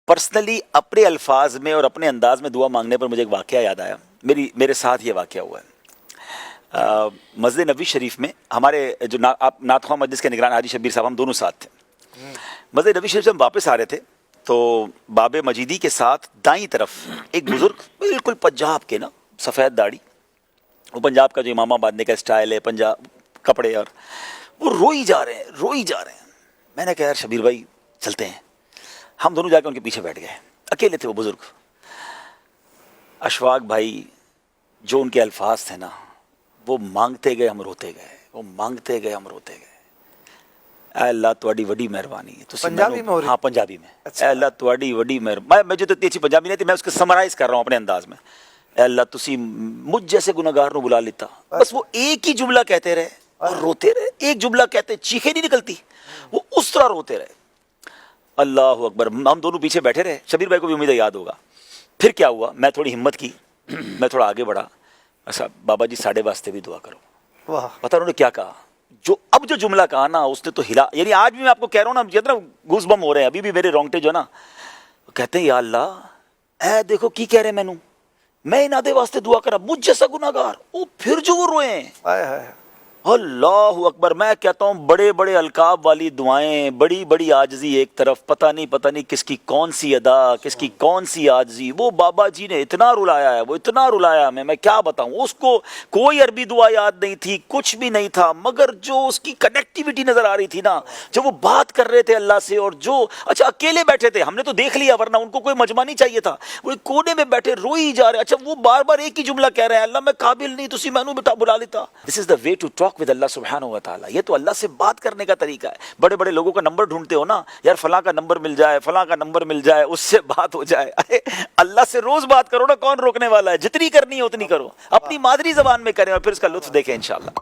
Personally اپنے الفاظ میں اور اپنے انداز میں دعا مانگنے پر مجھے ایک واقعہ یاد آیا. میرے ساتھ یہ واقعہ ہوا ہے. مسجد نبوی شریف میں ہمارے جو نعت خواہ مجلس کے نگران حاجی شبیر صاحب، ہم دونوں ساتھ تھے. مسجد نبوی شریف سے ہم واپس آ رہے تھے تو باب مجیدی کے ساتھ دائیں طرف ایک بزرگ، بالکل پنجاب کے نا، سفید داڑھی، وہ پنجاب کا جو امامہ باندھنے کا اسٹائل ہے، پنجاب کپڑے، اور وہ روئی جا رہے ہیں. میں نے کہا یار شبیر بھائی چلتے ہیں. ہم دونوں جا کے ان کے پیچھے بیٹھ گئے. اکیلے تھے وہ بزرگ. اشفاق بھائی جو ان کے الفاظ تھے نا، وہ مانگتے گئے ہم روتے گئے. اے اللہ تواڈی وڈی مہربانی ہے. پنجابی میں؟ ہاں پنجابی میں. اے اللہ تواڈی وڈی مہربانی. میں جو اتنی اچھی پنجابی نہیں تھی، میں اس کو سمرائز کر رہا ہوں اپنے انداز میں. اے اللہ تسی مجھ جیسے گناہگار نو بلا لیتا. بس وہ ایک ہی جملہ کہتے رہے اور روتے رہے. ایک جملہ کہتے، چیخیں نہیں نکلتی، وہ اس طرح روتے رہے. اللہ اکبر. ہم دونوں پیچھے بیٹھے رہے. شبیر بھائی کو بھی امید ہے یاد ہوگا. پھر کیا ہوا، میں تھوڑی ہمت کی، میں تھوڑا آگے بڑھا. اچھا بابا جی ساڑھے واسطے بھی دعا کرو. واہ. پتہ انہوں نے کیا کہا، جو جملہ کہا نا اس نے تو ہلا. یعنی آج بھی میں آپ کو کہہ رہا ہوں نا، جتنا گوز بم ہو رہے ہیں ابھی بھی میرے رونگٹے جو نا. کہتے ہیں یا اللہ اے دیکھو کی کہہ رہے مینوں، میں انہاں دے واسطے دعا کرا، مجھ جیسا گناہگار. او پھر جو وہ روئے ہیں. اللہ اکبر. میں کہتا ہوں بڑے بڑے القاب والی دعائیں، بڑی بڑی عاجزی ایک طرف، پتہ نہیں کس کی کون سی ادا، کس کی کون سی عاجزی. وہ بابا جی نے اتنا رلایا ہے، وہ اتنا رلایا میں کیا بتاؤں. اس کو کوئی عربی دعا یاد نہیں تھی، کچھ بھی نہیں تھا، مگر جو اس کی کنیکٹیوٹی نظر آ رہی تھی نا، جب وہ بات کر رہے تھے اللہ سے، اور جو اچھا اکیلے بیٹھے تھے، ہم نے تو دیکھ لیا ورنہ ان کو کوئی مجمع نہیں چاہیے تھا. وہ ایک کونے میں بیٹھے روئی جا رہے. اچھا وہ بار بار ایک ہی جملہ کہہ رہے ہیں، اللہ میں قابل نہیں، تسی مینوں بٹا بلا لیتا. دس از دا وے ٹو ٹاک ود اللہ سبحانہ و تعالیٰ. یہ تو اللہ سے بات کرنے کا طریقہ ہے. بڑے بڑے لوگوں کا نمبر ڈھونڈتے ہو نا، یار فلاں کا نمبر مل جائے، فلاں کا نمبر مل جائے، اس سے بات ہو جائے. ارے اللہ سے روز بات کرو نا، کون روکنے والا ہے. جتنی کرنی ہے اتنی کرو، اپنی مادری زبان میں کریں اور پھر اس کا لطف دیکھیں انشاءاللہ.